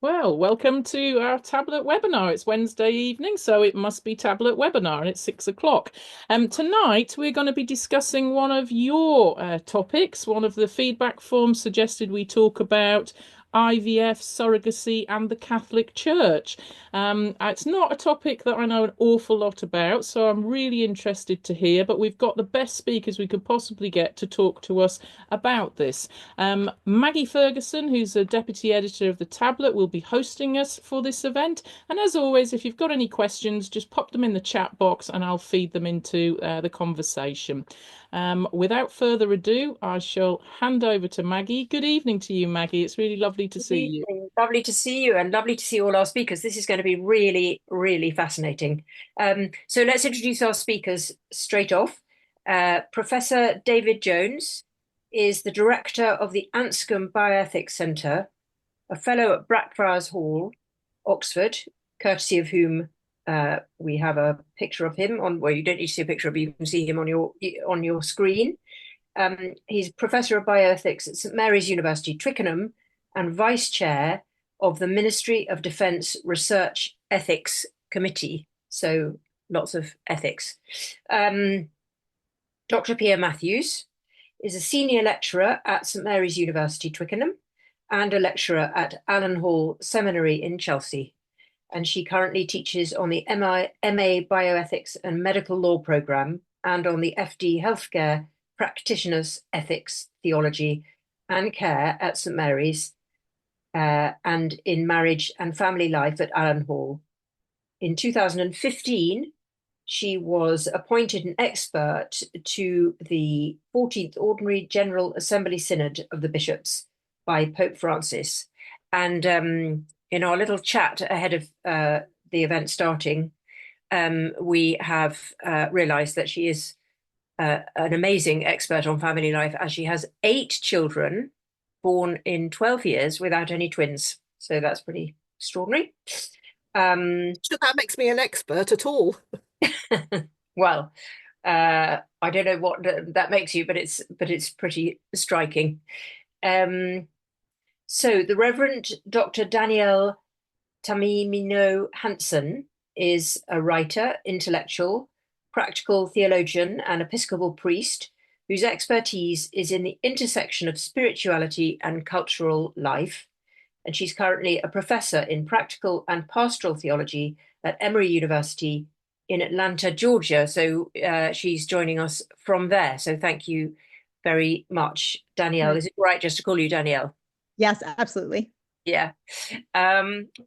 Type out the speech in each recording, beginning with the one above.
Well, welcome to our tablet webinar. It's Wednesday evening, so it must be tablet webinar, and it's 6 o'clock. Tonight, we're going to be discussing one of your topics. One of the feedback forms suggested we talk about IVF, surrogacy, and the Catholic Church. It's not a topic that I know an awful lot about, so I'm really interested to hear, but we've got the best speakers we could possibly get to talk to us about this. Maggie Fergusson, who's a deputy editor of the Tablet, will be hosting us for this event. And as always, if you've got any questions, just pop them in the chat box and I'll feed them into the conversation. Without further ado, I shall hand over to Maggie. Good evening to you, Maggie. It's really lovely to see you. Lovely to see you and lovely to see all our speakers. This is going to be really, really fascinating. So let's introduce our speakers straight off. Professor David Jones is the director of the Anscombe Bioethics Centre, a fellow at Blackfriars Hall, Oxford, courtesy of whom we have a picture of him on. Well, you don't need to see a picture of him; you can see him on your screen. He's professor of bioethics at St Mary's University, Twickenham, and vice chair of the Ministry of Defence Research Ethics Committee. So lots of ethics. Dr. Pia Matthews is a senior lecturer at St Mary's University, Twickenham, and a lecturer at Allen Hall Seminary in Chelsea. And she currently teaches on the MA Bioethics and Medical Law programme and on the FD Healthcare Practitioners Ethics, Theology and Care at St Mary's and in Marriage and Family Life at Allen Hall. In 2015, she was appointed an expert to the 14th Ordinary General Assembly Synod of the Bishops by Pope Francis. And in our little chat ahead of the event starting, we have realised that she is an amazing expert on family life, as she has 8 children born in 12 years without any twins. So that's pretty extraordinary. So that makes me an expert at all. Well, I don't know what that makes you, but it's pretty striking. So the Reverend Dr. Danielle Tumminio Hansen is a writer, intellectual, practical theologian, and Episcopal priest whose expertise is in the intersection of spirituality and cultural life. And she's currently a professor in practical and pastoral theology at Emory University in Atlanta, Georgia. So she's joining us from there. So thank you very much, Danielle. Is it right just to call you Danielle? Yes, absolutely. Yeah.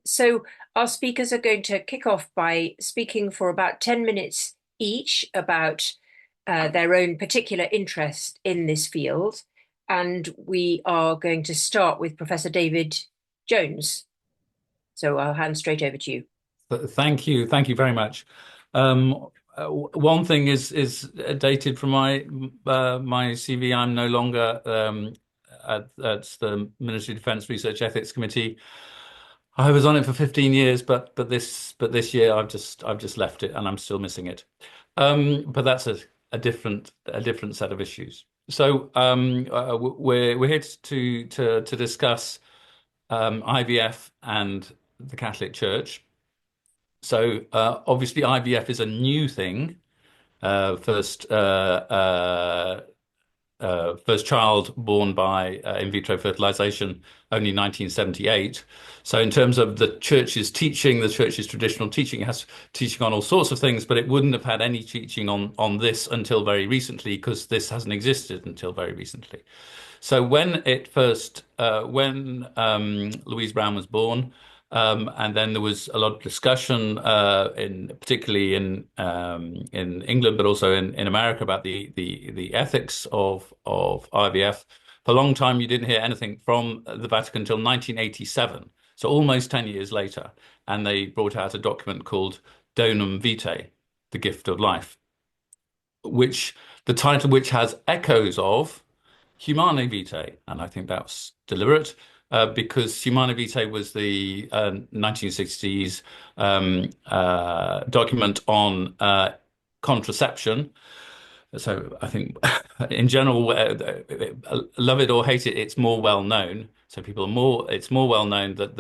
So our speakers are going to kick off by speaking for about 10 minutes each about their own particular interest in this field. And we are going to start with Professor David Jones. So I'll hand straight over to you. Thank you. Thank you very much. One thing is dated from my CV. I'm no longer at the Ministry of Defence Research Ethics Committee. I was on it for 15 years, but this year I've just left it, and I'm still missing it. But that's a different set of issues. So we're here to discuss IVF and the Catholic Church. So obviously IVF is a new thing. First child born by in vitro fertilization only 1978. So in terms of the church's teaching, the church's traditional teaching, it has teaching on all sorts of things, but it wouldn't have had any teaching on this until very recently, because this hasn't existed until very recently. So when it first, when Louise Brown was born, and then there was a lot of discussion, particularly in England, but also in America, about the ethics of IVF. For a long time, you didn't hear anything from the Vatican until 1987, so almost 10 years later, and they brought out a document called Donum Vitae, the gift of life, which the title which has echoes of Humanae Vitae, and I think that's deliberate. Because Humanae Vitae was the 1960s document on contraception. So I think in general, love it or hate it, it's more well known. So people are more. It's more well known that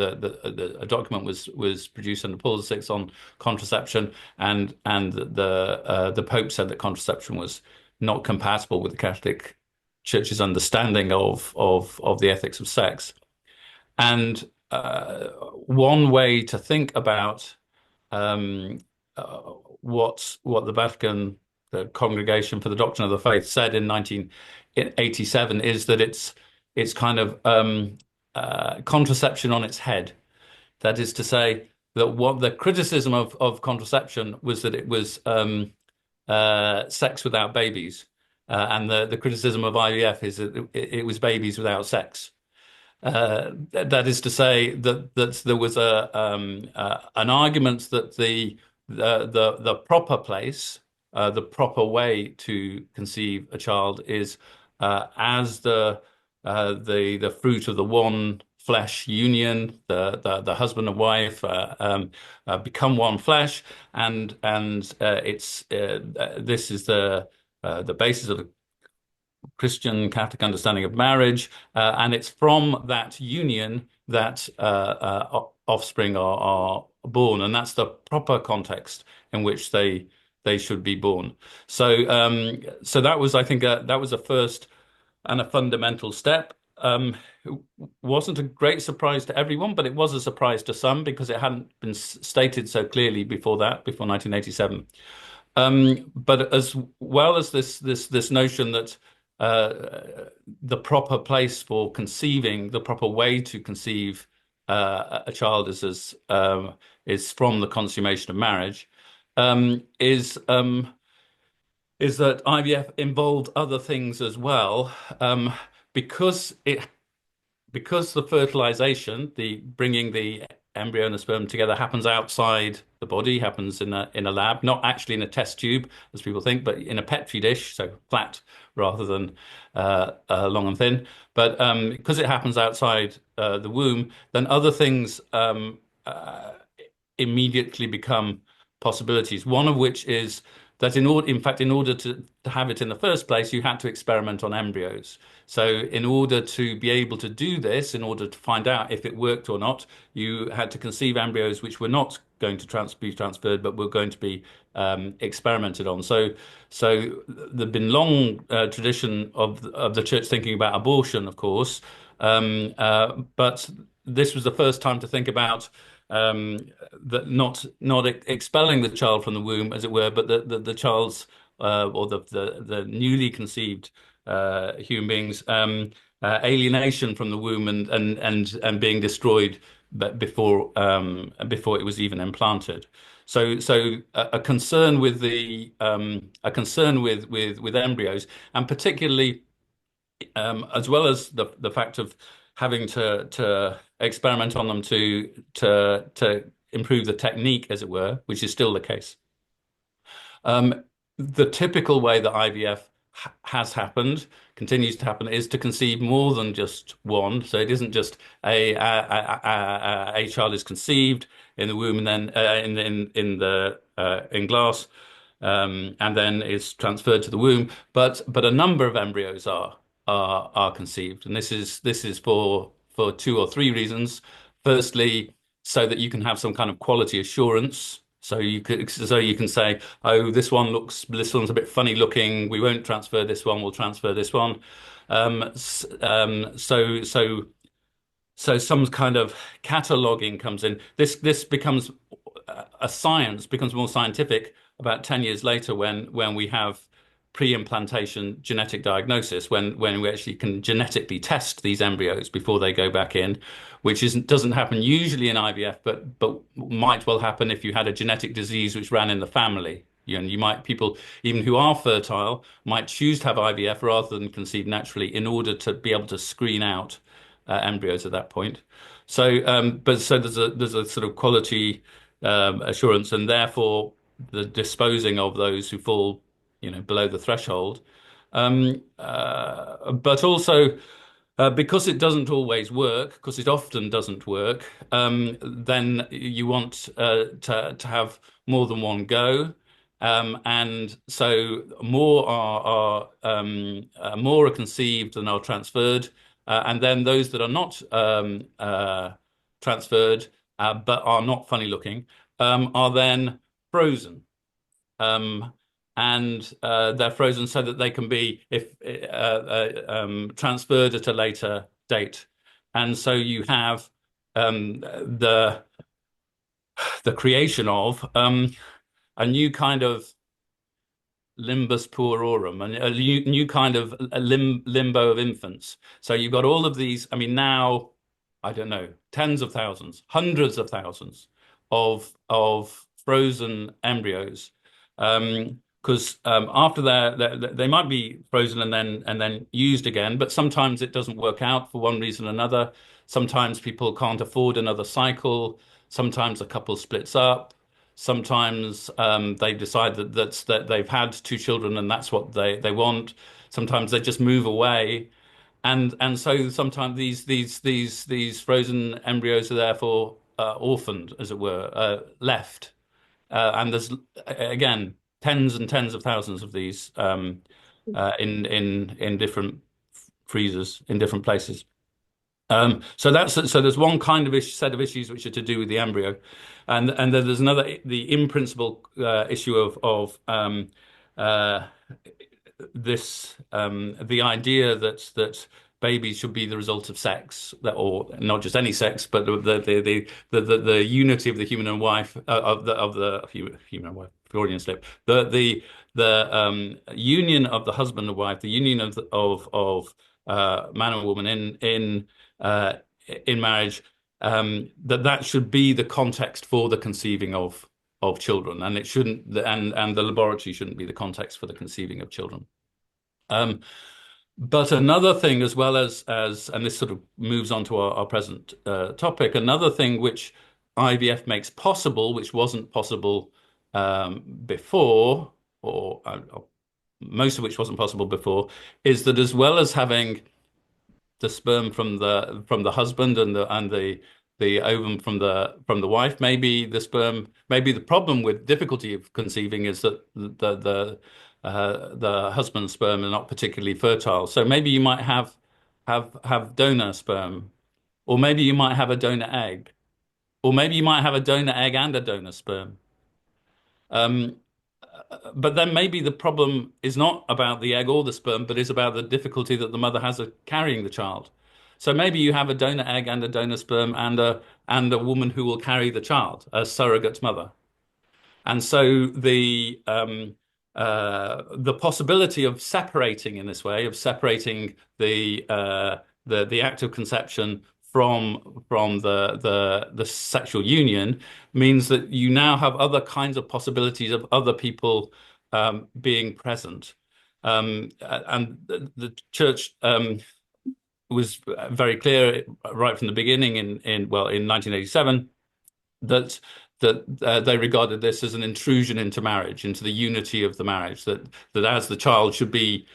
a document was produced under Paul VI on contraception, and the Pope said that contraception was not compatible with the Catholic Church's understanding of the ethics of sex. And one way to think about um, what the Vatican, the Congregation for the Doctrine of the Faith, said in 1987 is that it's kind of contraception on its head. That is to say that what the criticism of contraception was that it was sex without babies, and the criticism of IVF is that it was babies without sex. That is to say that there was an argument that the proper place, the proper way to conceive a child is as the fruit of the one flesh union, the husband and wife become one flesh, and it's this is the basis of the Christian Catholic understanding of marriage, and it's from that union that offspring are born, and that's the proper context in which they should be born. So that was, I think, that was a first and a fundamental step. It wasn't a great surprise to everyone, but it was a surprise to some because it hadn't been stated so clearly before 1987. But as well as this notion that the proper place for conceiving, the proper way to conceive a child is from the consummation of marriage, is that IVF involved other things as well, because the fertilization, the bringing the embryo and the sperm together, happens outside the body, happens in a lab, not actually in a test tube as people think, but in a petri dish, so flat rather than long and thin. But because it happens outside the womb, then other things immediately become possibilities. One of which is that in order to have it in the first place, you had to experiment on embryos. So in order to be able to do this, in order to find out if it worked or not, you had to conceive embryos which were not going to be transferred, but were going to be experimented on. So there'd been long tradition of the church thinking about abortion, of course, but this was the first time to think about that not expelling the child from the womb, as it were, but the child's or the newly conceived human beings alienation from the womb and being destroyed before it was even implanted. So a concern with with embryos, and particularly as well as the fact of having to experiment on them to improve the technique, as it were, which is still the case. The typical way that IVF has happened, continues to happen, is to conceive more than just one. So it isn't just a child is conceived in the womb and then in glass, and then is transferred to the womb, but a number of embryos are conceived, and this is for two or three reasons. Firstly, so that you can have some kind of quality assurance. So you can say, oh, this one's a bit funny looking. We won't transfer this one. We'll transfer this one. So some kind of cataloging comes in. This becomes a science, becomes more scientific about 10 years later when we have pre-implantation genetic diagnosis, when we actually can genetically test these embryos before they go back in, which doesn't happen usually in IVF, but might well happen if you had a genetic disease which ran in the family. People even who are fertile might choose to have IVF rather than conceive naturally in order to be able to screen out embryos at that point. So there's a sort of quality assurance, and therefore the disposing of those who fall below the threshold, but also because it doesn't always work, because it often doesn't work, then you want to have more than one go, and so more are conceived than are transferred, and then those that are not transferred but are not funny looking are then frozen. And they're frozen so that they can be transferred at a later date. And so you have the creation of a new kind of limbus puerorum, and a new kind of limbo of infants. So you've got all of these, I mean, now, I don't know, tens of thousands, hundreds of thousands of frozen embryos. Because after they might be frozen and then used again, but sometimes it doesn't work out for one reason or another. Sometimes people can't afford another cycle. Sometimes a couple splits up. Sometimes they decide that they've had two children and that's what they want. Sometimes they just move away, and so sometimes these frozen embryos are therefore orphaned, as it were, left. And there's again tens and tens of thousands of these in different freezers in different places. So there's one kind of set of issues which are to do with the embryo, and then there's another, the in principle issue of the idea that babies should be the result of sex, or not just any sex, but the unity of the human and wife of the human and wife, Freudian slip, the union of the husband and wife, the union of man and woman in marriage, that should be the context for the conceiving of children, and it shouldn't, and the laboratory shouldn't be the context for the conceiving of children. But another thing, as well as and this sort of moves on to our present topic, another thing which IVF makes possible, which wasn't possible before, or most of which wasn't possible before, is that as well as having the sperm from the husband and the ovum from the wife, maybe the problem with difficulty of conceiving is that the husband's sperm are not particularly fertile. So maybe you might have donor sperm, or maybe you might have a donor egg, or maybe you might have a donor egg and a donor sperm. But then maybe the problem is not about the egg or the sperm, but is about the difficulty that the mother has of carrying the child. So maybe you have a donor egg and a donor sperm and a woman who will carry the child, a surrogate mother. And so the possibility of separating in this way, of separating the act of conception from the sexual union, means that you now have other kinds of possibilities of other people being present. And the church was very clear right from the beginning in 1987 that they regarded this as an intrusion into marriage, into the unity of the marriage, that as the child should be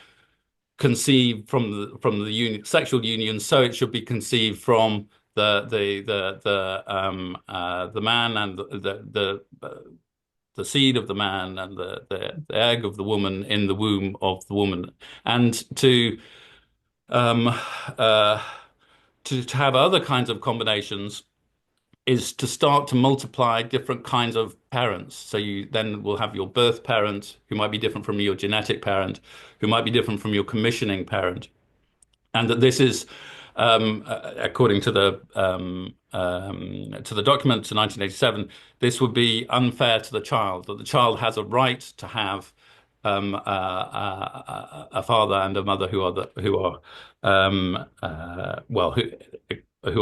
conceived from the sexual union, so it should be conceived from the man and the seed of the man and the egg of the woman in the womb of the woman, and to have other kinds of combinations is to start to multiply different kinds of parents. So you then will have your birth parent, who might be different from your genetic parent, who might be different from your commissioning parent. And that this is, according to the document to 1987, this would be unfair to the child, that the child has a right to have a father and a mother who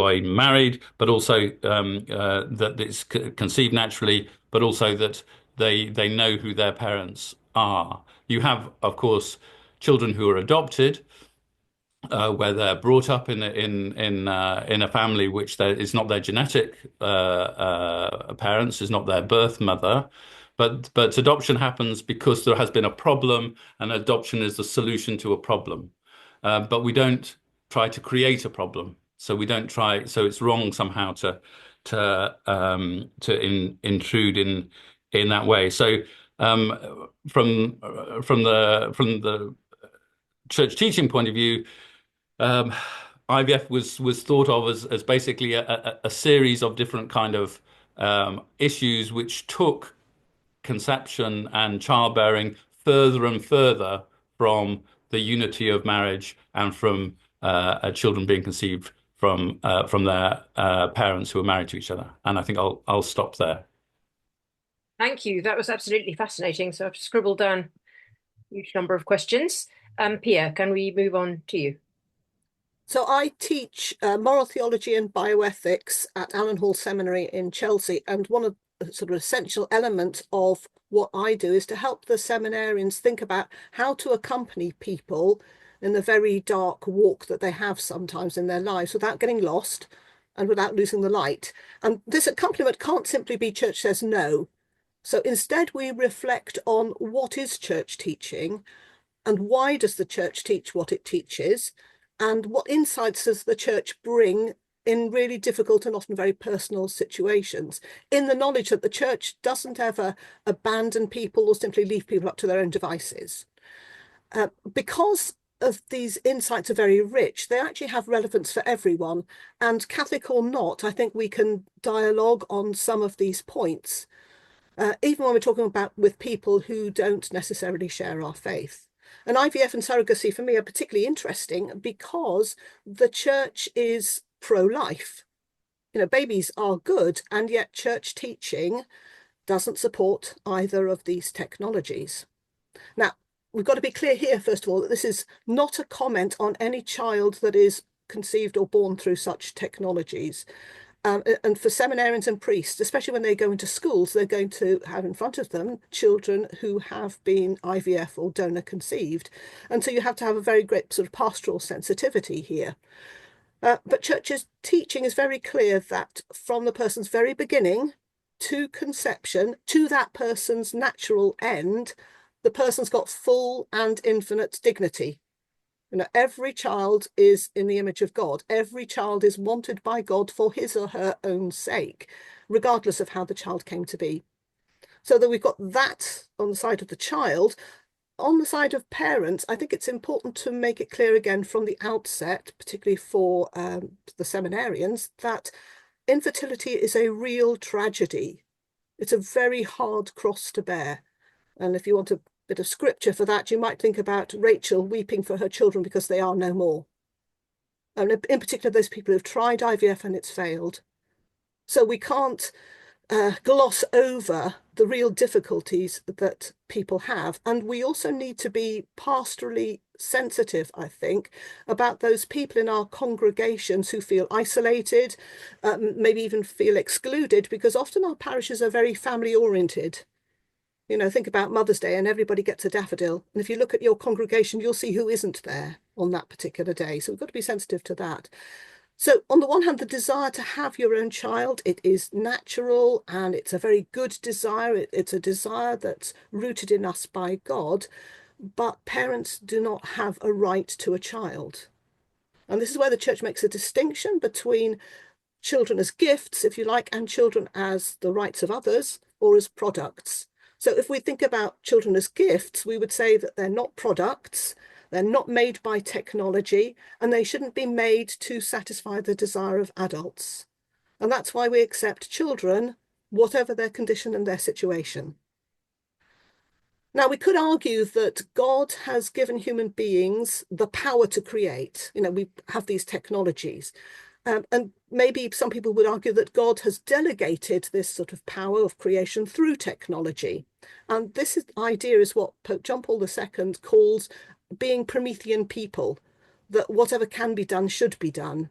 are married, but also that it's conceived naturally, but also that they know who their parents are. You have, of course, children who are adopted, where they're brought up in a family which is not their genetic parents, is not their birth mother. But adoption happens because there has been a problem, and adoption is the solution to a problem. But we don't try to create a problem. So we don't try. So it's wrong somehow to intrude in that way. So from the church teaching point of view, IVF was thought of as basically a series of different kind of issues which took conception and childbearing further and further from the unity of marriage and from children being conceived from their parents who are married to each other. And I think I'll stop there. Thank you. That was absolutely fascinating. So I've scribbled down a huge number of questions. Pia, can we move on to you? So I teach moral theology and bioethics at Allen Hall Seminary in Chelsea, and one of the sort of essential element of what I do is to help the seminarians think about how to accompany people in the very dark walk that they have sometimes in their lives without getting lost and without losing the light. And this accompaniment can't simply be church says no. So instead we reflect on what is church teaching and why does the church teach what it teaches, and what insights does the church bring in really difficult and often very personal situations, in the knowledge that the church doesn't ever abandon people or simply leave people up to their own devices. Because of these insights are very rich, they actually have relevance for everyone. And Catholic or not, I think we can dialogue on some of these points, even when we're talking about with people who don't necessarily share our faith. And IVF and surrogacy for me are particularly interesting because the church is pro-life. You know, babies are good, and yet church teaching doesn't support either of these technologies. Now, we've got to be clear here, first of all, that this is not a comment on any child that is conceived or born through such technologies. And for seminarians and priests, especially when they go into schools, they're going to have in front of them children who have been IVF or donor conceived. And so you have to have a very great sort of pastoral sensitivity here. But church's teaching is very clear that from the person's very beginning to conception, to that person's natural end, the person's got full and infinite dignity. You know, every child is in the image of God. Every child is wanted by God for his or her own sake, regardless of how the child came to be. So that we've got that on the side of the child. On the side of parents, I think it's important to make it clear again from the outset, particularly for the seminarians, that infertility is a real tragedy. It's a very hard cross to bear. And if you want a bit of scripture for that, you might think about Rachel weeping for her children because they are no more. And in particular, those people who've tried IVF and it's failed. So we can't gloss over the real difficulties that people have. And we also need to be pastorally sensitive, I think, about those people in our congregations who feel isolated, maybe even feel excluded, because often our parishes are very family oriented. You know, think about Mother's Day and everybody gets a daffodil. And if you look at your congregation, you'll see who isn't there on that particular day. So we've got to be sensitive to that. So on the one hand, the desire to have your own child, it is natural and it's a very good desire. It's a desire that's rooted in us by God, but parents do not have a right to a child. And this is where the church makes a distinction between children as gifts, if you like, and children as the rights of others or as products. So if we think about children as gifts, we would say that they're not products, they're not made by technology, and they shouldn't be made to satisfy the desire of adults. And that's why we accept children, whatever their condition and their situation. Now, we could argue that God has given human beings the power to create. You know, we have these technologies. And maybe some people would argue that God has delegated this sort of power of creation through technology. And this idea is what Pope John Paul II calls being Promethean people, that whatever can be done should be done.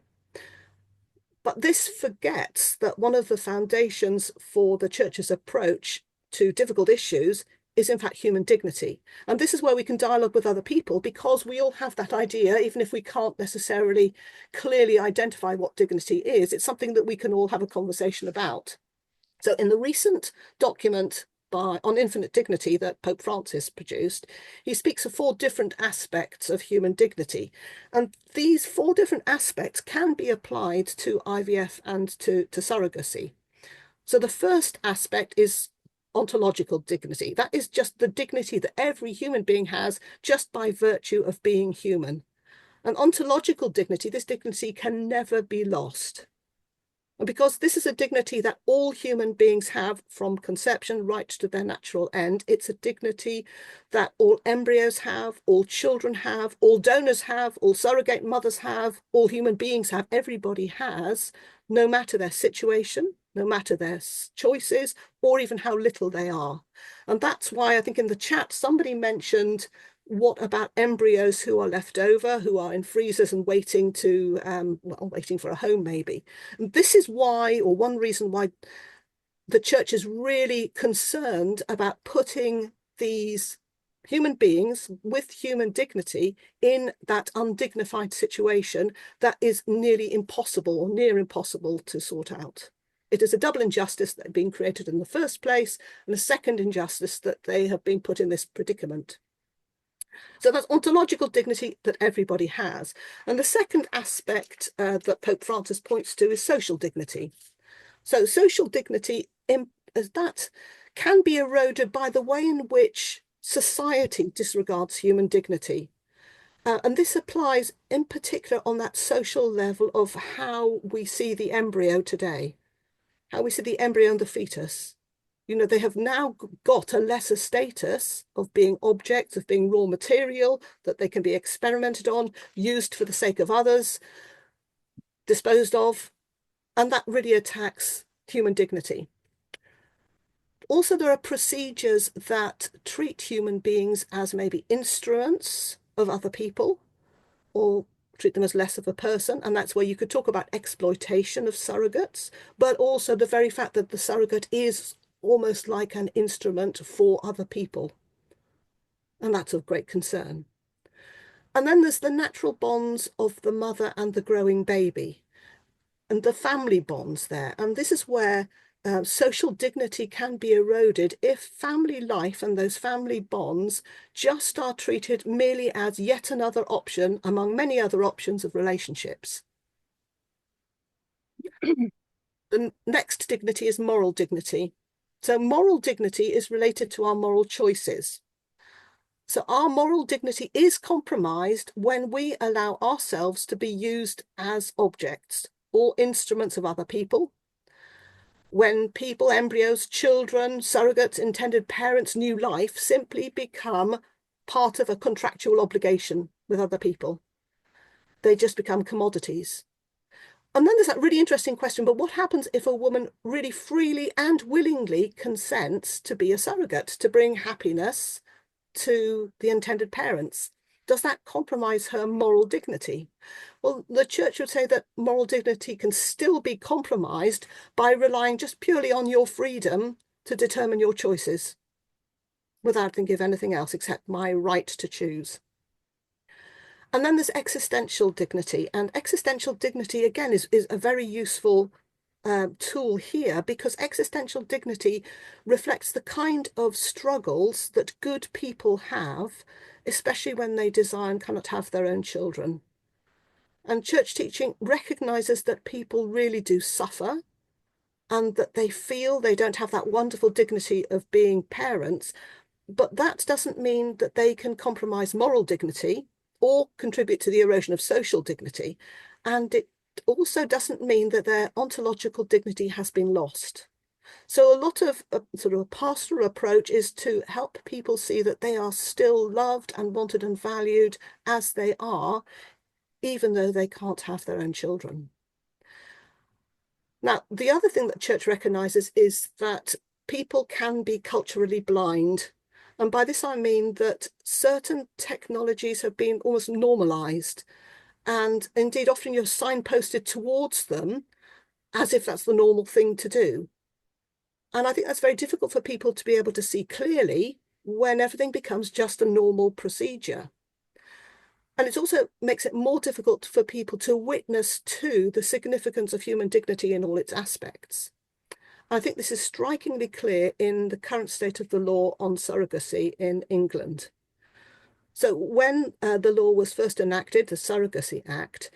But this forgets that one of the foundations for the church's approach to difficult issues is in fact human dignity. And this is where we can dialogue with other people, because we all have that idea, even if we can't necessarily clearly identify what dignity is. It's something that we can all have a conversation about. So in the recent document on infinite dignity that Pope Francis produced, he speaks of 4 different aspects of human dignity. And these 4 different aspects can be applied to IVF and to surrogacy. So the first aspect is ontological dignity. That is just the dignity that every human being has just by virtue of being human. And ontological dignity, this dignity can never be lost. And because this is a dignity that all human beings have from conception right to their natural end, it's a dignity that all embryos have, all children have, all donors have, all surrogate mothers have, all human beings have, everybody has, no matter their situation, no matter their choices, or even how little they are. And that's why I think in the chat, somebody mentioned, what about embryos who are left over, who are in freezers and waiting to, waiting for a home maybe. And this is why, or one reason why the church is really concerned about putting these human beings with human dignity in that undignified situation that is nearly impossible or near impossible to sort out. It is a double injustice that had been created in the first place, and a second injustice that they have been put in this predicament. So that's ontological dignity that everybody has. And the second aspect that Pope Francis points to is social dignity. So social dignity, that can be eroded by the way in which society disregards human dignity. And this applies in particular on that social level of how we see the embryo today, how we see the embryo and the fetus. You know, they have now got a lesser status of being objects, of being raw material, that they can be experimented on, used for the sake of others, disposed of, and that really attacks human dignity. Also, there are procedures that treat human beings as maybe instruments of other people, or treat them as less of a person, and that's where you could talk about exploitation of surrogates, but also the very fact that the surrogate is almost like an instrument for other people. And that's of great concern. And then there's the natural bonds of the mother and the growing baby, and the family bonds there. And this is where social dignity can be eroded if family life and those family bonds just are treated merely as yet another option among many other options of relationships. The next dignity is moral dignity. So moral dignity is related to our moral choices. So our moral dignity is compromised when we allow ourselves to be used as objects or instruments of other people. When people, embryos, children, surrogates, intended parents, new life simply become part of a contractual obligation with other people. They just become commodities. And then there's that really interesting question, but what happens if a woman really freely and willingly consents to be a surrogate, to bring happiness to the intended parents? Does that compromise her moral dignity? Well, the church would say that moral dignity can still be compromised by relying just purely on your freedom to determine your choices, without thinking of anything else except my right to choose. And then there's existential dignity. And existential dignity, again, is a very useful tool here, because existential dignity reflects the kind of struggles that good people have, especially when they desire and cannot have their own children. And church teaching recognizes that people really do suffer, and that they feel they don't have that wonderful dignity of being parents. But that doesn't mean that they can compromise moral dignity or contribute to the erosion of social dignity. And it also doesn't mean that their ontological dignity has been lost. So a lot of sort of a pastoral approach is to help people see that they are still loved and wanted and valued as they are, even though they can't have their own children. Now, the other thing that church recognizes is that people can be culturally blind. And by this, I mean that certain technologies have been almost normalized. And indeed, often you're signposted towards them as if that's the normal thing to do. And I think that's very difficult for people to be able to see clearly when everything becomes just a normal procedure. And it also makes it more difficult for people to witness to the significance of human dignity in all its aspects. I think this is strikingly clear in the current state of the law on surrogacy in England. So when the law was first enacted, the Surrogacy Act,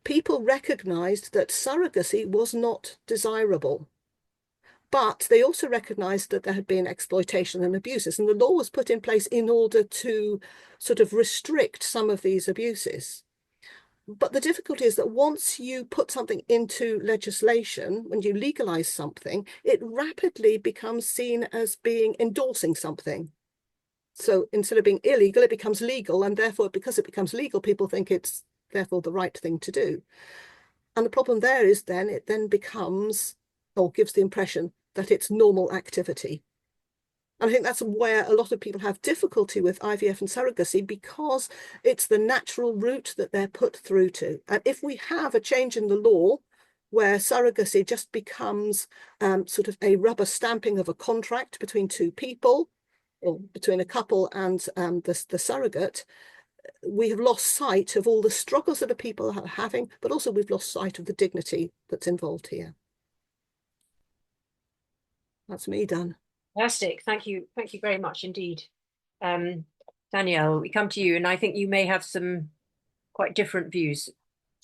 people recognised that surrogacy was not desirable. But they also recognised that there had been exploitation and abuses, and the law was put in place in order to sort of restrict some of these abuses. But the difficulty is that once you put something into legislation, when you legalize something, it rapidly becomes seen as being endorsing something. So instead of being illegal, it becomes legal. And therefore, because it becomes legal, people think it's therefore the right thing to do. And the problem there is then it then becomes, or gives the impression that it's normal activity. And I think that's where a lot of people have difficulty with IVF and surrogacy, because it's the natural route that they're put through to. And if we have a change in the law where surrogacy just becomes sort of a rubber stamping of a contract between two people, or between a couple and the surrogate, we have lost sight of all the struggles that the people are having, but also we've lost sight of the dignity that's involved here. That's me done. Fantastic. Thank you. Thank you very much indeed. Danielle, we come to you, and I think you may have some quite different views.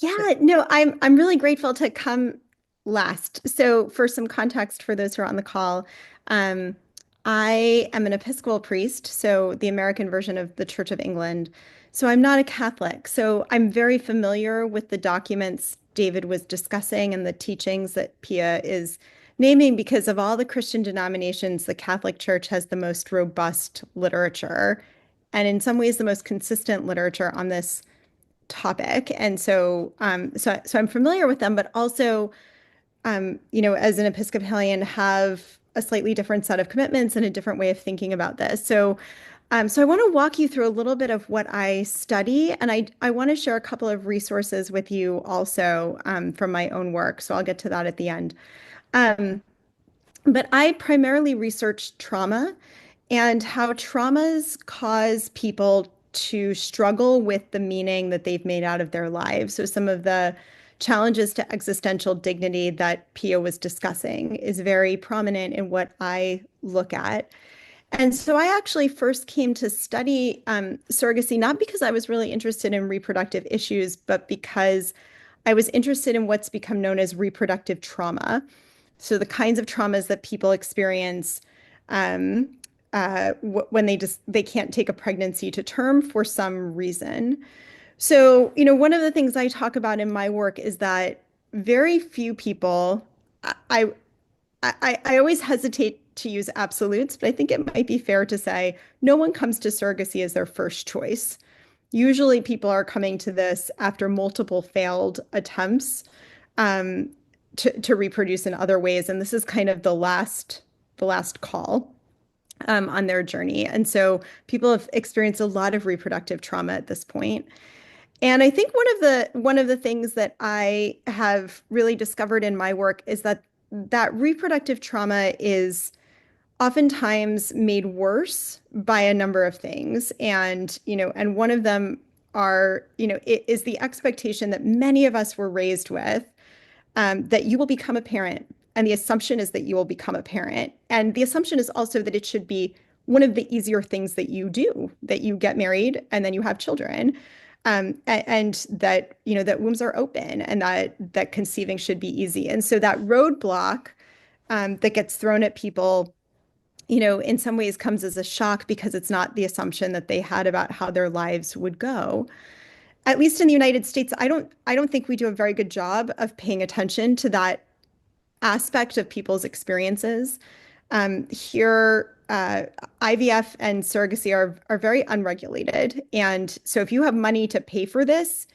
Yeah, no, I'm really grateful to come last. So for some context for those who are on the call, I am an Episcopal priest, so the American version of the Church of England. So I'm not a Catholic. So I'm very familiar with the documents David was discussing and the teachings that Pia is naming, because of all the Christian denominations, the Catholic Church has the most robust literature, and in some ways the most consistent literature on this topic. And so I'm familiar with them, but also, as an Episcopalian, have a slightly different set of commitments and a different way of thinking about this. So I want to walk you through a little bit of what I study, and I want to share a couple of resources with you also from my own work. So I'll get to that at the end. But I primarily research trauma and how traumas cause people to struggle with the meaning that they've made out of their lives. So some of the challenges to existential dignity that Pia was discussing is very prominent in what I look at. And so I actually first came to study surrogacy, not because I was really interested in reproductive issues, but because I was interested in what's become known as reproductive trauma. So the kinds of traumas that people experience when they can't take a pregnancy to term for some reason. So, one of the things I talk about in my work is that very few people, I always hesitate to use absolutes, but I think it might be fair to say no one comes to surrogacy as their first choice. Usually people are coming to this after multiple failed attempts to reproduce in other ways. And this is kind of the last call on their journey. And so people have experienced a lot of reproductive trauma at this point. And I think one of the things that I have really discovered in my work is that reproductive trauma is oftentimes made worse by a number of things. And one of them is the expectation that many of us were raised with, that you will become a parent. And the assumption is that you will become a parent. And the assumption is also that it should be one of the easier things that you do, that you get married and then you have children. And that, that wombs are open, and that conceiving should be easy. And so that roadblock that gets thrown at people, in some ways comes as a shock, because it's not the assumption that they had about how their lives would go. At least in the United States, I don't think we do a very good job of paying attention to that aspect of people's experiences. Here, IVF and surrogacy are very unregulated. And so if you have money to pay for this,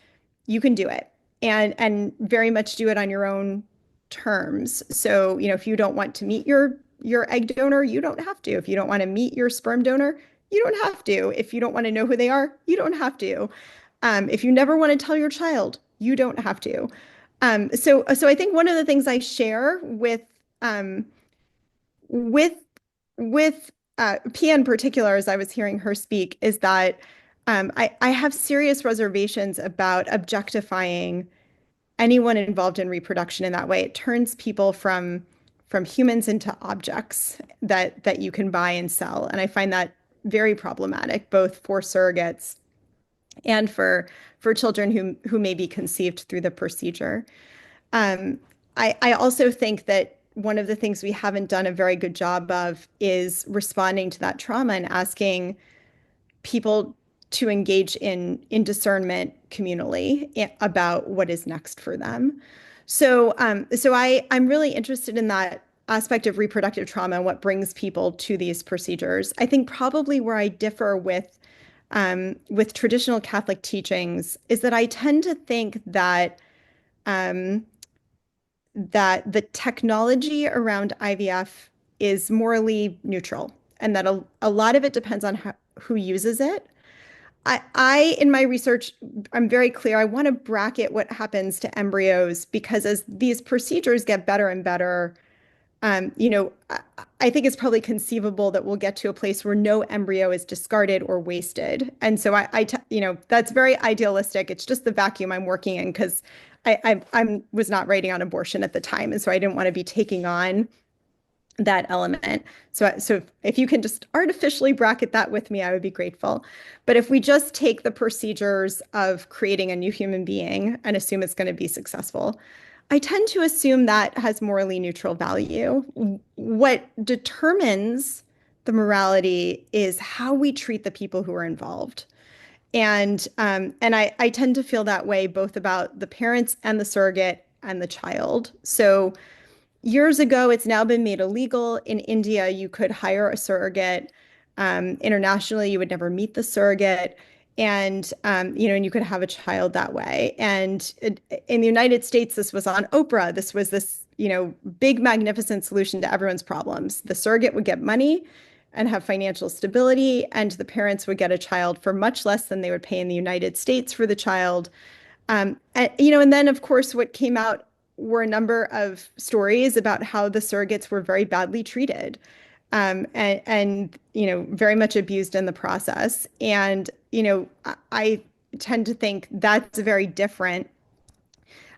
you can do it, and very much do it on your own terms. So, if you don't want to meet your egg donor, you don't have to. If you don't want to meet your sperm donor, you don't have to. If you don't want to know who they are, you don't have to. If you never want to tell your child, you don't have to. So I think one of the things I share with Pia in particular, as I was hearing her speak, is that I have serious reservations about objectifying anyone involved in reproduction in that way. It turns people from humans into objects that you can buy and sell. And I find that very problematic, both for surrogates and for children who may be conceived through the procedure. I also think that one of the things we haven't done a very good job of is responding to that trauma and asking people to engage in discernment communally about what is next for them. So I'm really interested in that aspect of reproductive trauma and what brings people to these procedures. I think probably where I differ with traditional Catholic teachings is that I tend to think that that the technology around IVF is morally neutral, and that a lot of it depends on who uses it. In my research, I'm very clear. I want to bracket what happens to embryos because as these procedures get better and better, I think it's probably conceivable that we'll get to a place where no embryo is discarded or wasted. And so that's very idealistic. It's just the vacuum I'm working in because I was not writing on abortion at the time, and so I didn't want to be taking on that element. So if you can just artificially bracket that with me, I would be grateful. But if we just take the procedures of creating a new human being and assume it's going to be successful, I tend to assume that has morally neutral value. What determines the morality is how we treat the people who are involved. And I tend to feel that way both about the parents and the surrogate and the child. So years ago, it's now been made illegal. In India, you could hire a surrogate. Internationally, you would never meet the surrogate. And you could have a child that way. And in the United States, this was on Oprah. This was this, big, magnificent solution to everyone's problems. The surrogate would get money and have financial stability, and the parents would get a child for much less than they would pay in the United States for the child. And then, of course, what came out were a number of stories about how the surrogates were very badly treated, and very much abused in the process. And I tend to think that's very different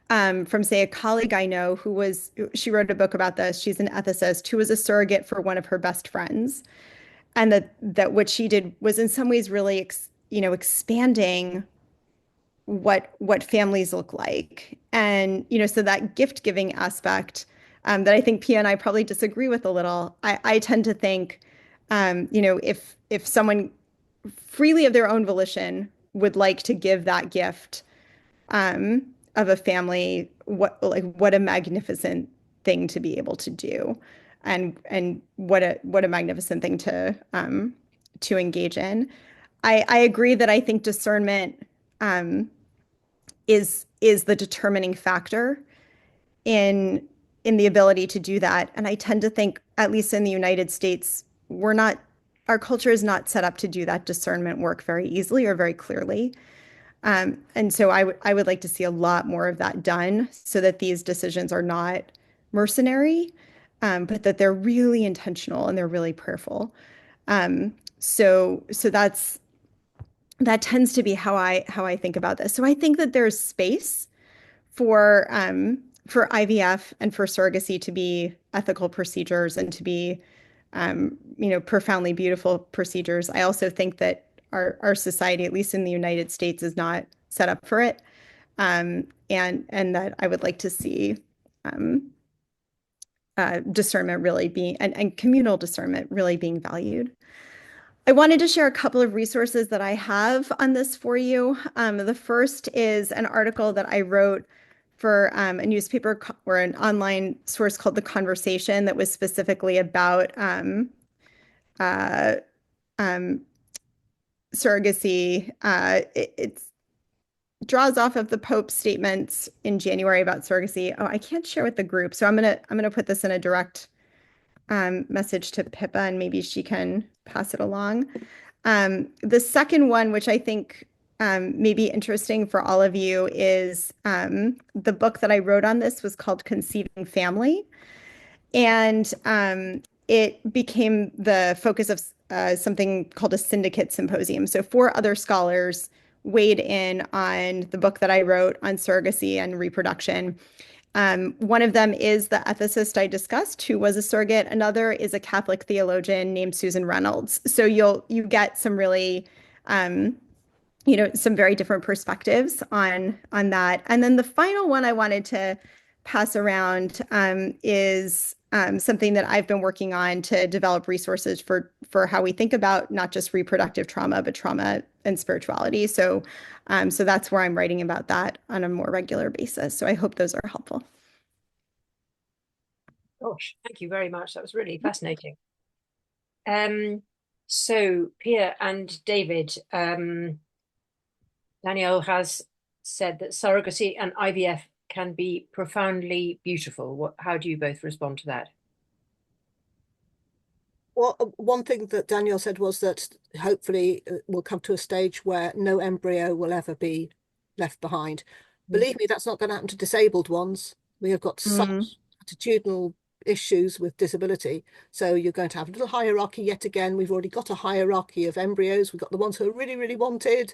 from, say, a colleague I know she wrote a book about this. She's an ethicist who was a surrogate for one of her best friends, and that what she did was in some ways really expanding what families look like. And, so that gift giving aspect that I think Pia and I probably disagree with a little, I tend to think, if someone freely of their own volition would like to give that gift of a family, what a magnificent thing to be able to do. And what a magnificent thing to engage in. I agree that I think discernment is the determining factor in the ability to do that. And I tend to think, at least in the United States, our culture is not set up to do that discernment work very easily or very clearly. And so I would like to see a lot more of that done so that these decisions are not mercenary, but that they're really intentional and they're really prayerful. So that tends to be how I think about this. So I think that there's space for IVF and for surrogacy to be ethical procedures and to be profoundly beautiful procedures. I also think that our society, at least in the United States, is not set up for it, and that I would like to see discernment really being and communal discernment really being valued. I wanted to share a couple of resources that I have on this for you. The first is an article that I wrote for a newspaper or an online source called The Conversation that was specifically about surrogacy. It draws off of the Pope's statements in January about surrogacy. Oh, I can't share with the group, so I'm gonna put this in a direct message to Pippa, and maybe she can pass it along. The second one, which I think may be interesting for all of you, is the book that I wrote on this was called Conceiving Family. And it became the focus of something called a syndicate symposium. So 4 other scholars weighed in on the book that I wrote on surrogacy and reproduction. One of them is the ethicist I discussed, who was a surrogate. Another is a Catholic theologian named Susan Reynolds. So you get some really, some very different perspectives on that. And then the final one I wanted to pass around is something that I've been working on to develop resources for how we think about not just reproductive trauma, but trauma and spirituality. So that's where I'm writing about that on a more regular basis. So I hope those are helpful. Gosh, thank you very much. That was really fascinating. So Pia and David, Danielle has said that surrogacy and IVF can be profoundly beautiful. How do you both respond to that? Well, one thing that Danielle said was that hopefully we'll come to a stage where no embryo will ever be left behind. Believe me, that's not going to happen to disabled ones. We have got such attitudinal issues with disability. So you're going to have a little hierarchy yet again. We've already got a hierarchy of embryos. We've got the ones who are really, really wanted,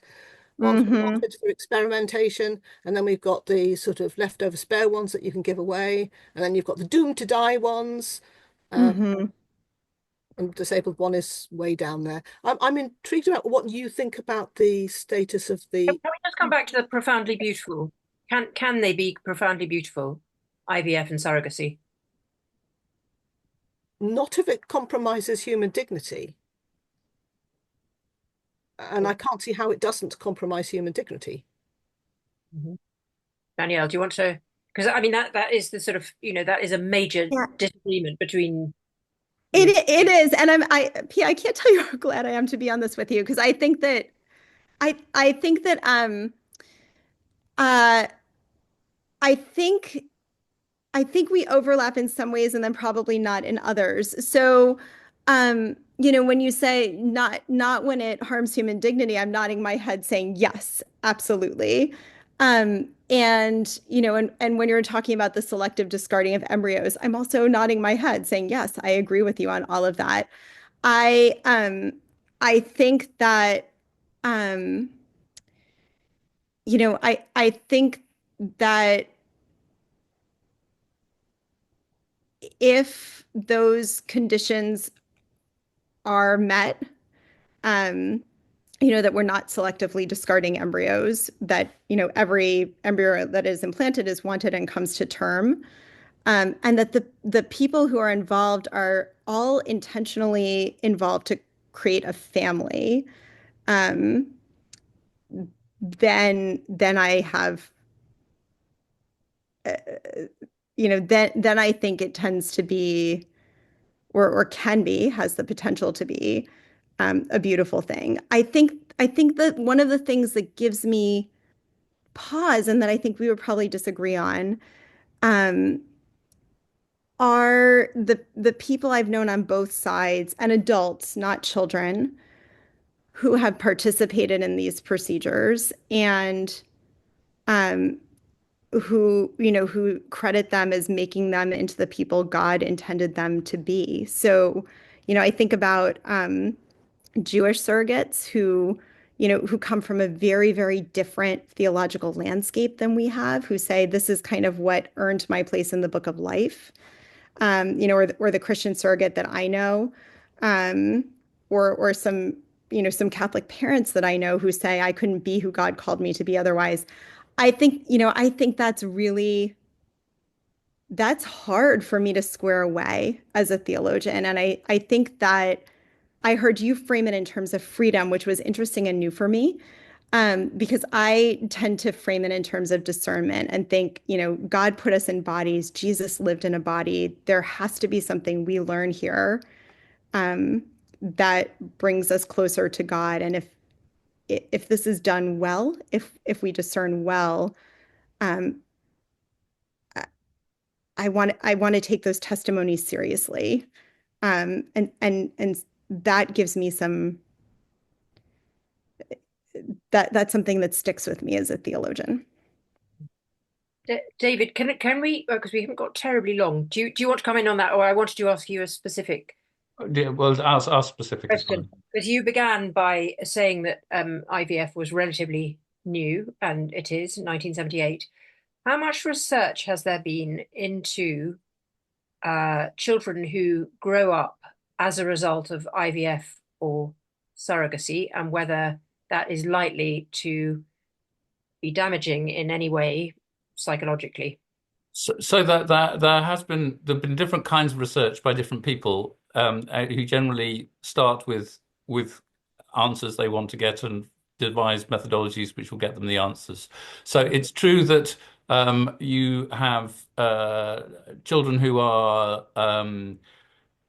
ones who are wanted for experimentation, and then we've got the sort of leftover spare ones that you can give away, and then you've got the doomed to die ones. And disabled one is way down there. I'm intrigued about what you think about the status of the. Can we just come back to the profoundly beautiful? Can they be profoundly beautiful, IVF and surrogacy? Not if it compromises human dignity. And I can't see how it doesn't compromise human dignity. Danielle, do you want to? Because I mean that is the sort of, that is a major disagreement between. It is, and Pia, I can't tell you how glad I am to be on this with you, because I think that I think we overlap in some ways and then probably not in others. So, when you say not when it harms human dignity, I'm nodding my head saying yes, absolutely. And when you're talking about the selective discarding of embryos, I'm also nodding my head saying yes, I agree with you on all of that. I think that I think that if those conditions are met, that we're not selectively discarding embryos, that, every embryo that is implanted is wanted and comes to term, and that the people who are involved are all intentionally involved to create a family, then I have, then I think it tends to be, or can be, has the potential to be a beautiful thing. I think that one of the things that gives me pause, and that I think we would probably disagree on, are the people I've known on both sides, and adults, not children, who have participated in these procedures, and who credit them as making them into the people God intended them to be. So, I think about Jewish surrogates who come from a very, very different theological landscape than we have, who say this is kind of what earned my place in the book of life, or the Christian surrogate that I know, or some Catholic parents that I know who say I couldn't be who God called me to be otherwise. I think that's hard for me to square away as a theologian. And I think that I heard you frame it in terms of freedom, which was interesting and new for me, because I tend to frame it in terms of discernment and think, God put us in bodies. Jesus lived in a body. There has to be something we learn here that brings us closer to God. And if this is done well, if we discern well, I want to take those testimonies seriously, and that gives me that's something that sticks with me as a theologian. David, can we, because we haven't got terribly long, do you want to comment on that, or I wanted to ask you a specific well, our specific question? Because you began by saying that IVF was relatively new, and it is 1978. How much research has there been into children who grow up as a result of IVF or surrogacy, and whether that is likely to be damaging in any way psychologically? So that there've been different kinds of research by different people who generally start with answers they want to get and devise methodologies which will get them the answers. So it's true that you have children who are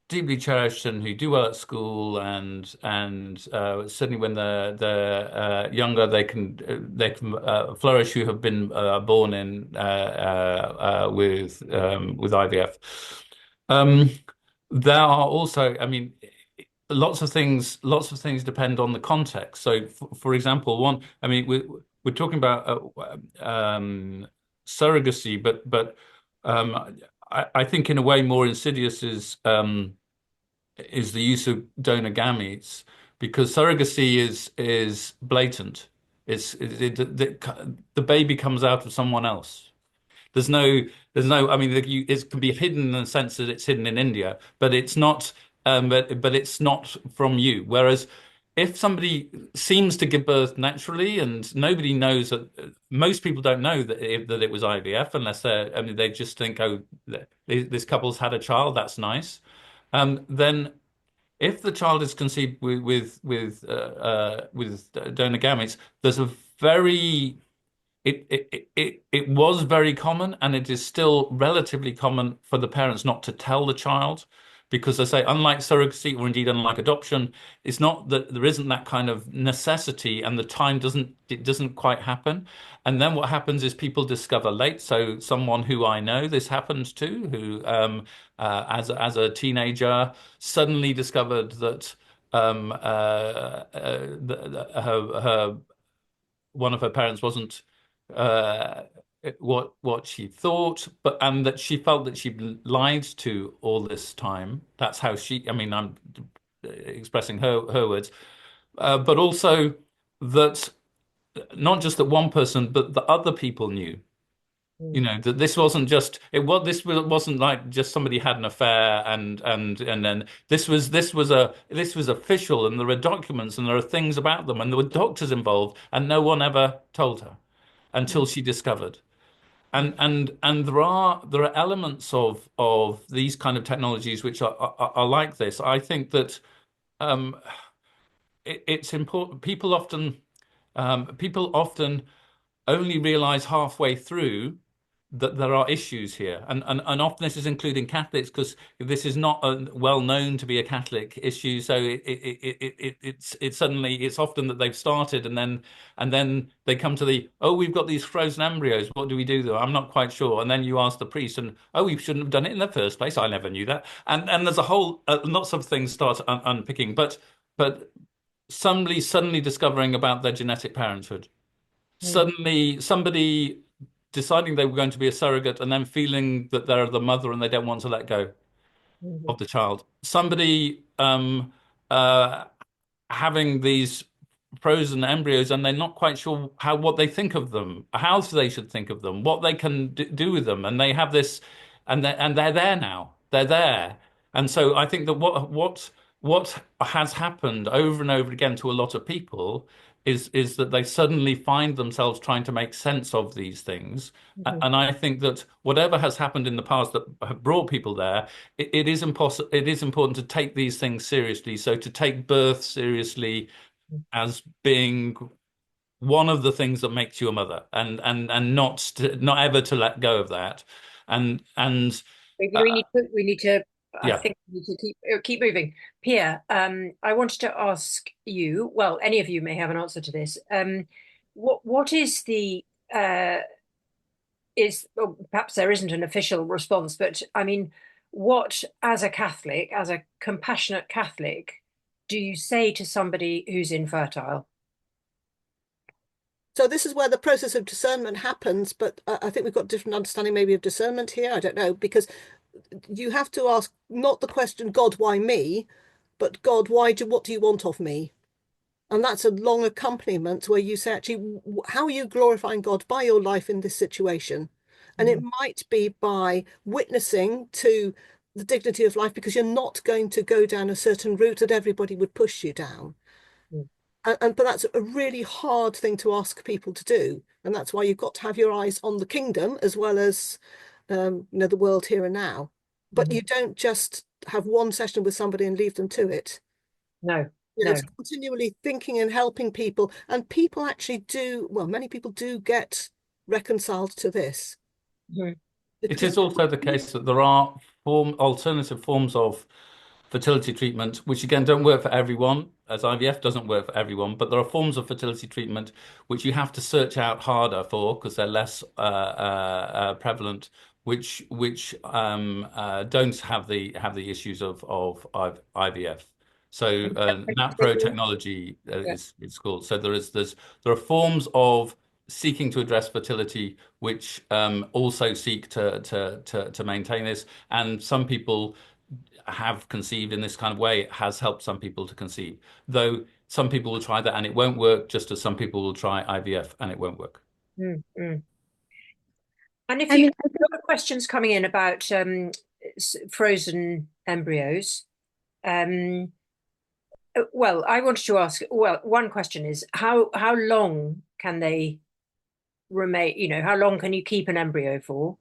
deeply cherished and who do well at school, and certainly when they're younger, they can flourish, who have been born in with IVF. Um, there are also, I mean, lots of things depend on the context. So, for example, I mean, we're talking about surrogacy, but I think in a way more insidious is the use of donor gametes, because surrogacy is blatant. The baby comes out of someone else. There's no, I mean, it can be hidden in the sense that it's hidden in India, but it's not, but it's not from you. Whereas if somebody seems to give birth naturally and nobody knows that, most people don't know that it was IVF unless I mean, they just think, oh, this couple's had a child, that's nice. Then if the child is conceived with donor gametes, there's a very it was very common, and it is still relatively common for the parents not to tell the child, because they say, unlike surrogacy or indeed unlike adoption, it's not that there isn't that kind of necessity, and the time doesn't quite happen. And then what happens is people discover late. So someone who I know this happened to, who as a teenager suddenly discovered that her one of her parents wasn't uh, what she thought, but and that she felt that she'd lied to all this time. That's how she, I mean, I'm expressing her words, but also that not just that one person, but the other people knew. You know, that this wasn't just wasn't like just somebody had an affair, and then this was official, and there are documents and there are things about them, and there were doctors involved, and no one ever told her until she discovered. And there are elements of these kind of technologies which are like this. I think that um, it's important. People often only realize halfway through that there are issues here, and often this is including Catholics, because this is not well known to be a Catholic issue. So it's suddenly, it's often that they've started, and then they come to oh, we've got these frozen embryos. What do we do though? I'm not quite sure. And then you ask the priest, and oh, we shouldn't have done it in the first place. I never knew that. And there's a whole lots of things start unpicking, but somebody suddenly discovering about their genetic parenthood. Suddenly, somebody deciding they were going to be a surrogate and then feeling that they're the mother and they don't want to let go of the child. Somebody uh, having these frozen embryos and they're not quite sure what they think of them, how they should think of them, what they can do with them, and they have this, and they're there now. They're there, and so I think that what has happened over and over again to a lot of people is that they suddenly find themselves trying to make sense of these things. And I think that whatever has happened in the past that have brought people there, it is impossible. It is important to take these things seriously. So to take birth seriously as being one of the things that makes you a mother, and not ever to let go of that. And We need to. I yeah. think we need to keep moving. Pia, I wanted to ask you. Well, any of you may have an answer to this. What is the well, perhaps there isn't an official response, but I mean, what, as a Catholic, as a compassionate Catholic, do you say to somebody who's infertile? So this is where the process of discernment happens, but I think we've got different understanding maybe of discernment here. I don't know, because you have to ask not the question, God, why me? But God, what do you want of me? And that's a long accompaniment where you say, actually, how are you glorifying God by your life in this situation? And it might be by witnessing to the dignity of life, because you're not going to go down a certain route that everybody would push you down. But that's a really hard thing to ask people to do. And that's why you've got to have your eyes on the kingdom as well as the world here and now. But you don't just have one session with somebody and leave them to it. No, It's continually thinking and helping people, and people actually do, well, many people do get reconciled to this. It is also the case that there are alternative forms of fertility treatment, which again don't work for everyone, as IVF doesn't work for everyone, but there are forms of fertility treatment which you have to search out harder for because they're less prevalent, which don't have the issues of IVF. So NAPRO technology it's called. So there are forms of seeking to address fertility which also seek to maintain this, and some people have conceived in this kind of way. It has helped some people to conceive, though some people will try that and it won't work, just as some people will try IVF and it won't work. And if you have questions coming in about frozen embryos, well, I wanted to ask, well, one question is how long can they remain, how long can you keep an embryo for?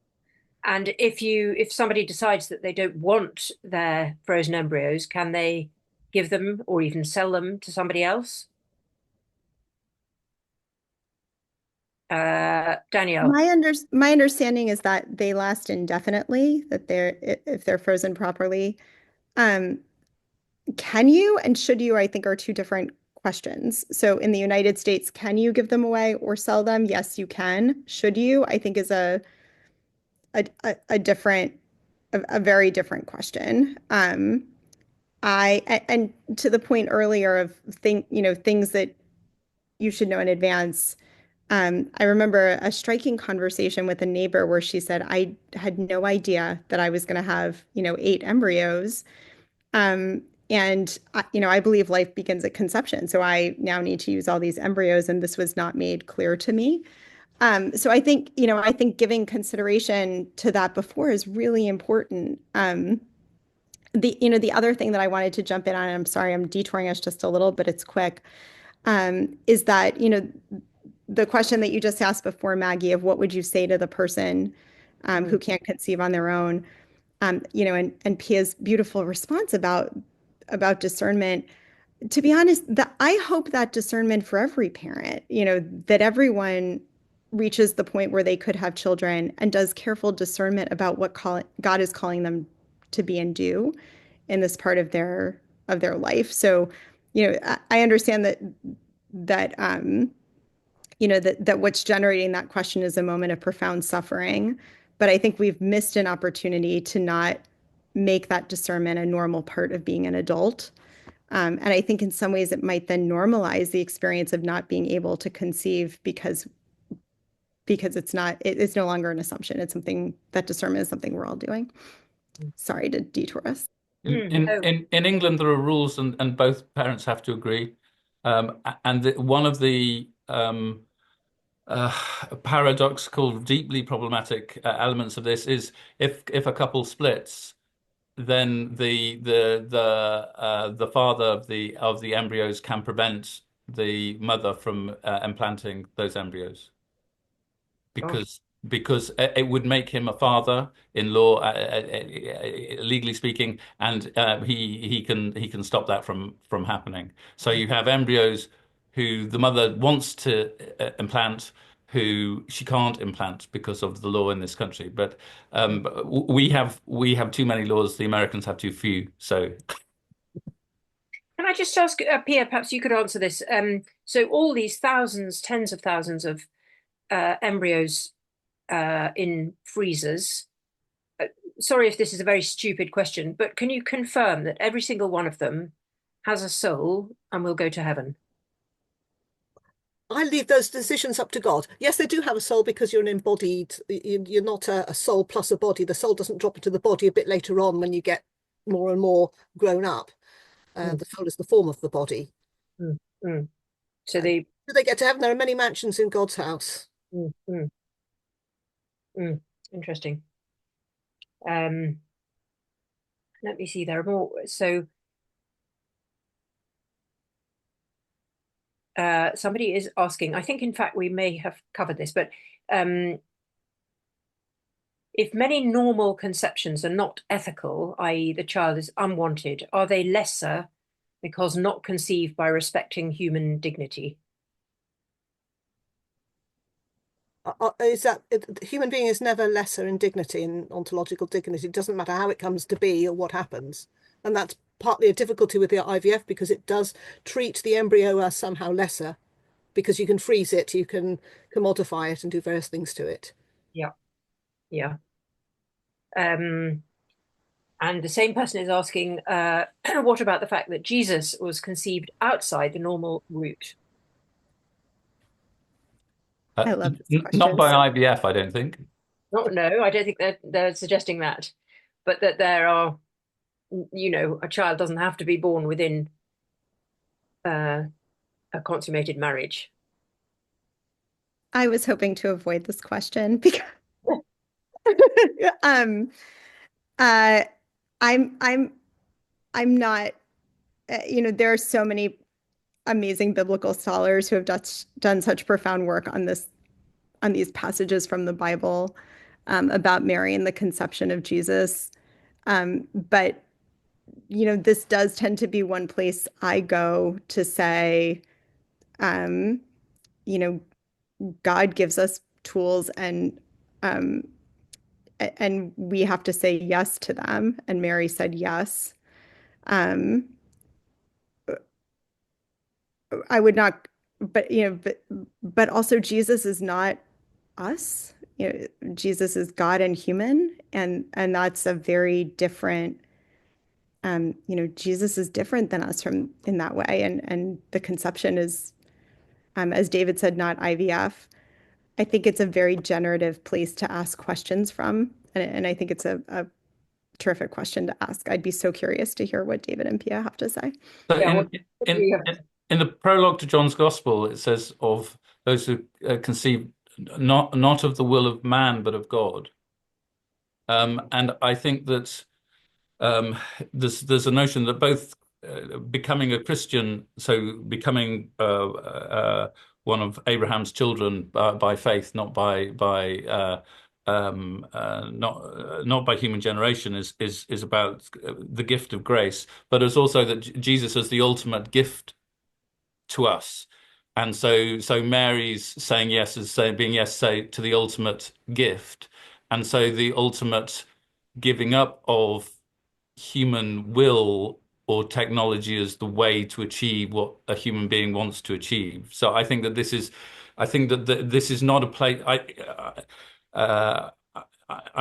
And if somebody decides that they don't want their frozen embryos, can they give them or even sell them to somebody else? Danielle. My understanding is that they last indefinitely, that if they're frozen properly. Can you and should you, I think, are two different questions. So in the United States, can you give them away or sell them? Yes, you can. Should you, I think, is a very different question. And to the point earlier of things that you should know in advance. I remember a striking conversation with a neighbor where she said, I had no idea that I was going to have, 8 embryos. And I believe life begins at conception. So I now need to use all these embryos, and this was not made clear to me. So I think giving consideration to that before is really important. The other thing that I wanted to jump in on, and I'm sorry, I'm detouring us just a little, but it's quick, is that, the question that you just asked before, Maggie, of what would you say to the person who can't conceive on their own, and Pia's beautiful response about discernment. To be honest, I hope that discernment for every parent, that everyone reaches the point where they could have children and does careful discernment about what God is calling them to be and do in this part of their life. So, I understand that what's generating that question is a moment of profound suffering, but I think we've missed an opportunity to not make that discernment a normal part of being an adult. And I think in some ways it might then normalize the experience of not being able to conceive because it's no longer an assumption. It's something that discernment is something we're all doing. Sorry to detour us. In England, there are rules and both parents have to agree. One of the paradoxical, deeply problematic elements of this is if a couple splits, then the father of the embryos can prevent the mother from implanting those embryos because it would make him a father-in-law, legally speaking, and he can stop that from happening. So you have embryos who the mother wants to implant, who she can't implant because of the law in this country. But we have too many laws. The Americans have too few. So. Can I just ask, Pia, perhaps you could answer this. So all these thousands, tens of thousands of embryos in freezers. Sorry if this is a very stupid question, but can you confirm that every single one of them has a soul and will go to heaven? I leave those decisions up to God. Yes, they do have a soul because you're an embodied, you're not a soul plus a body. The soul doesn't drop into the body a bit later on when you get more and more grown up. The soul is the form of the body. So do they get to heaven? There are many mansions in God's house. Interesting. Let me see, there are more. So somebody is asking, I think in fact we may have covered this, but if many normal conceptions are not ethical, i.e., the child is unwanted, are they lesser because not conceived by respecting human dignity? Is that the human being is never lesser in dignity, in ontological dignity? It doesn't matter how it comes to be or what happens. And that's partly a difficulty with the IVF, because it does treat the embryo as somehow lesser, because you can freeze it, you can commodify it and do various things to it. Yeah, yeah. And the same person is asking, what about the fact that Jesus was conceived outside the normal route? I love this question. Not by IVF, I don't think. No, I don't think they're suggesting that, but that there are, a child doesn't have to be born within a consummated marriage. I was hoping to avoid this question because I'm not, there are so many amazing biblical scholars who have done such profound work on these passages from the Bible about Mary and the conception of Jesus. But this does tend to be one place I go to say, God gives us tools, and we have to say yes to them. And Mary said yes. I would not, but also Jesus is not us. Jesus is God and human, and that's a very different. Jesus is different than us in that way, and the conception is, as David said, not IVF. I think it's a very generative place to ask questions from, and I think it's a terrific question to ask. I'd be so curious to hear what David and Pia have to say. So Yeah, in the prologue to John's Gospel, it says of those who conceive not of the will of man, but of God. And I think that there's a notion that both becoming a Christian, so becoming one of Abraham's children by faith, not by not by human generation, is about the gift of grace, but it's also that Jesus is the ultimate gift to us. And so Mary's saying yes is being yes, say, to the ultimate gift. And so the ultimate giving up of human will or technology is the way to achieve what a human being wants to achieve. So I think that this is not a place. I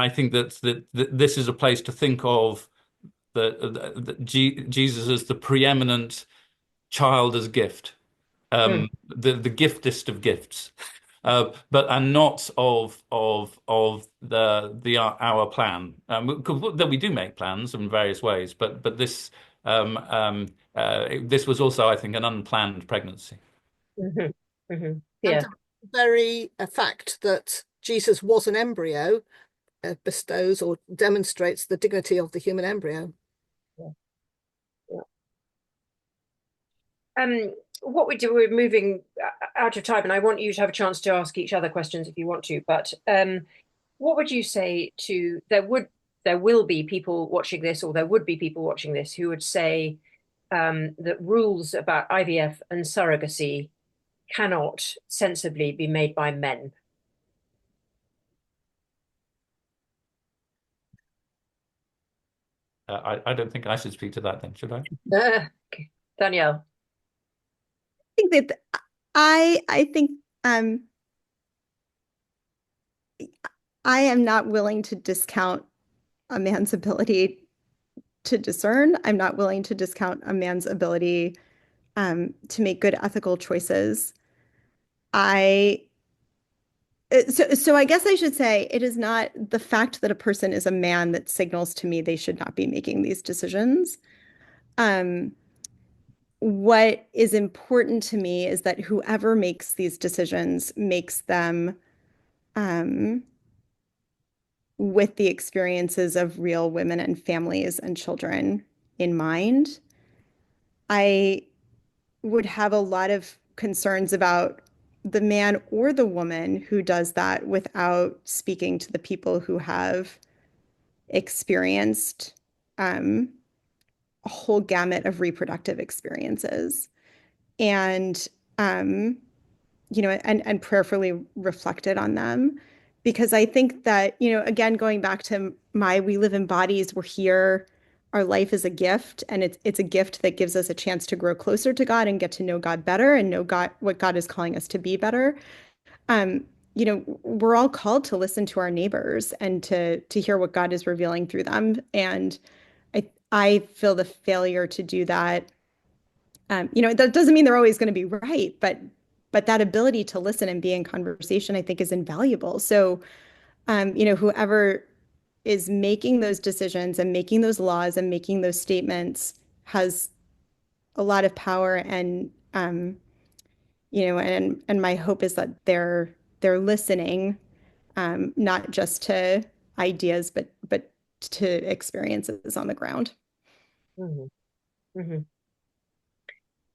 think that this is a place to think of Jesus as the preeminent child as gift, the giftest of gifts, but and not of our plan. That we do make plans in various ways, but this this was also, I think, an unplanned pregnancy. Mm-hmm. Mm-hmm. Yeah. And the very fact that Jesus was an embryo bestows or demonstrates the dignity of the human embryo. Yeah. What we do, we're moving out of time, and I want you to have a chance to ask each other questions if you want to. But what would you say to there will be people watching this, or there would be people watching this who would say that rules about IVF and surrogacy cannot sensibly be made by men? I don't think I should speak to that then, should I? Danielle. I think that I think I am not willing to discount a man's ability to discern. I'm not willing to discount a man's ability to make good ethical choices. So I guess I should say it is not the fact that a person is a man that signals to me they should not be making these decisions. What is important to me is that whoever makes these decisions makes them with the experiences of real women and families and children in mind. I would have a lot of concerns about the man or the woman who does that without speaking to the people who have experienced a whole gamut of reproductive experiences and and prayerfully reflected on them. Because I think that, again, going back to we live in bodies, we're here, our life is a gift, and it's a gift that gives us a chance to grow closer to God and get to know God better and know God, what God is calling us to be better. We're all called to listen to our neighbors and to hear what God is revealing through them. And I feel the failure to do that. That doesn't mean they're always going to be right, but that ability to listen and be in conversation, I think, is invaluable. So, whoever is making those decisions and making those laws and making those statements has a lot of power. And and my hope is that they're listening, not just to ideas, but to experiences on the ground. Mm-hmm. Mm-hmm.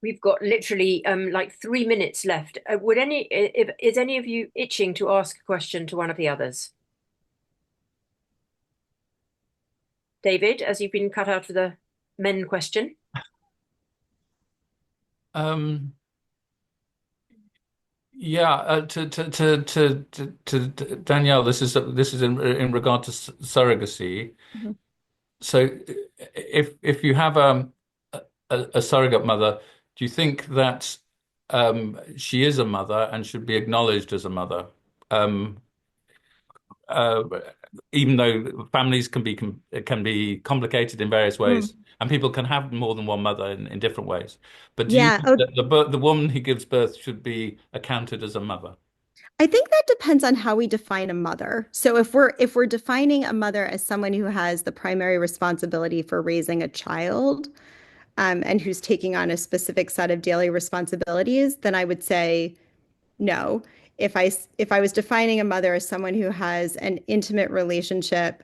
We've got literally like 3 minutes left. Is any of you itching to ask a question to one of the others? David, as you've been cut out of the men question. Yeah, to Danielle, this is in regard to surrogacy. Mm-hmm. So, if you have a surrogate mother, do you think that she is a mother and should be acknowledged as a mother? Even though families can be complicated in various ways, and people can have more than one mother in different ways. But do you think that the woman who gives birth should be accounted as a mother? I think that depends on how we define a mother. So if we're defining a mother as someone who has the primary responsibility for raising a child, and who's taking on a specific set of daily responsibilities, then I would say no. If I was defining a mother as someone who has an intimate relationship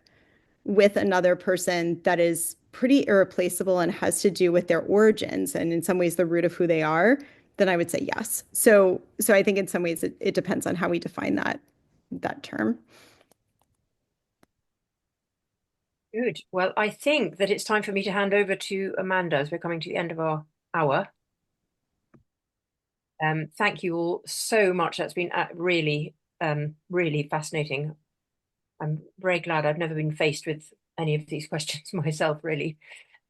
with another person that is pretty irreplaceable and has to do with their origins and in some ways the root of who they are, then I would say yes. So I think in some ways it depends on how we define that term. Good. Well, I think that it's time for me to hand over to Amanda as we're coming to the end of our hour. Thank you all so much. That's been really, really fascinating. I'm very glad I've never been faced with any of these questions myself, really.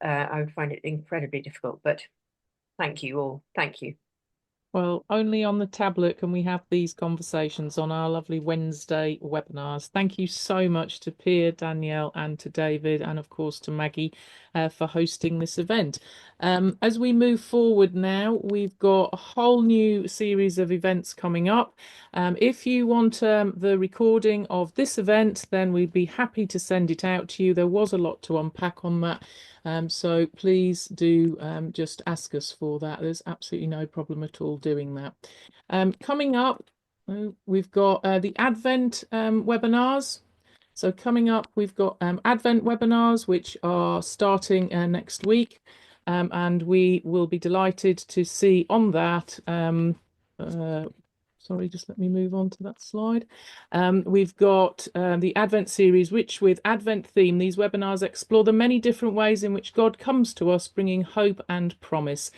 I would find it incredibly difficult, but thank you all. Thank you. Well, only on the tablet can we have these conversations on our lovely Wednesday webinars. Thank you so much to Pia, Danielle, and to David, and of course to Maggie for hosting this event. As we move forward now, we've got a whole new series of events coming up. If you want the recording of this event, then we'd be happy to send it out to you. There was a lot to unpack on that. So please do just ask us for that. There's absolutely no problem at all doing that. Coming up, we've got the Advent webinars. So coming up, we've got Advent webinars, which are starting next week. And we will be delighted to see on that sorry, just let me move on to that slide. We've got the Advent series, which with Advent theme, these webinars explore the many different ways in which God comes to us, bringing hope and promise.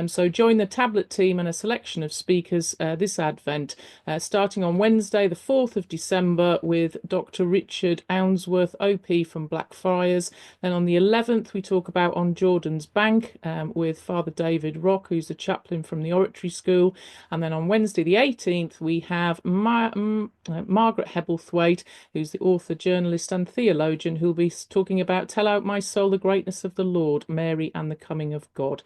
So join the tablet team and a selection of speakers this Advent, starting on Wednesday, the 4th of December, with Dr. Richard Ounsworth, OP from Blackfriars. Then on the 11th, we talk about On Jordan's Bank with Father David Rock, who's the chaplain from the Oratory School. And then on Wednesday, the 18th, we have Margaret Hebblethwaite, who's the author, journalist and theologian, who'll be talking about Tell Out My Soul, the Greatness of the Lord, Mary and the Coming of God.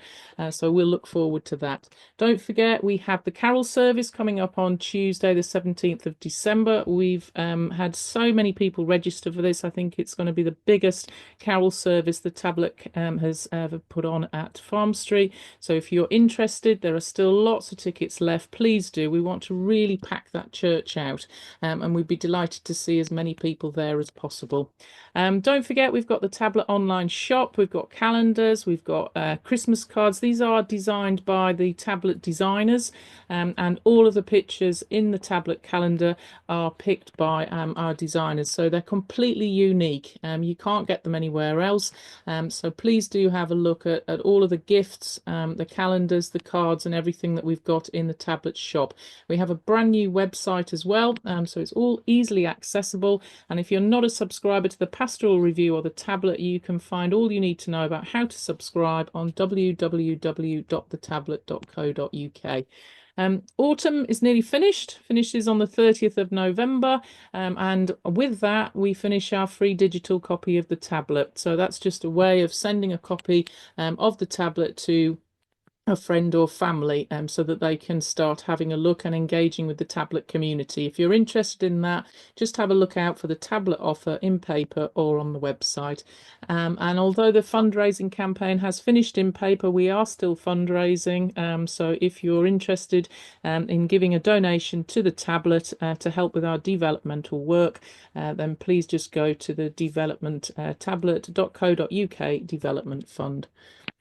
So we'll look forward to that. Don't forget, we have the carol service coming up on Tuesday, the 17th of December. We've had so many people register for this. I think it's going to be the biggest carol service the tablet has ever put on at Farm Street. So if you're interested, there are still lots of tickets left. Please do. We want to really pack that church out, and we'd be delighted to see as many people there as possible. Don't forget, we've got the tablet online shop, we've got calendars, we've got Christmas cards. These are designed by the tablet designers, and all of the pictures in the tablet calendar are picked by our designers, so they're completely unique. You can't get them anywhere else, so please do have a look at all of the gifts, the calendars, the cards, and everything that we've got in the tablet shop. We have a brand new website as well, so it's all easily accessible, and if you're not a subscriber to the Pastoral Review or the tablet, you can find all you need to know about how to subscribe on www.thetablet.co.uk. Autumn is nearly finishes on the 30th of November, and with that we finish our free digital copy of the tablet. So that's just a way of sending a copy of the tablet to a friend or family, so that they can start having a look and engaging with the tablet community. If you're interested in that, just have a look out for the tablet offer in paper or on the website. And although the fundraising campaign has finished in paper, we are still fundraising. So if you're interested in giving a donation to the tablet to help with our developmental work, then please just go to the tablet.co.uk development fund.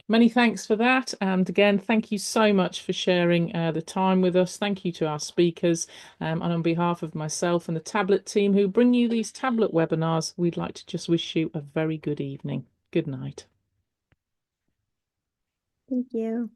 Many thanks for that. And again, thank you so much for sharing the time with us. Thank you to our speakers. And on behalf of myself and the tablet team who bring you these tablet webinars, we'd like to just wish you a very good evening. Good night. Thank you.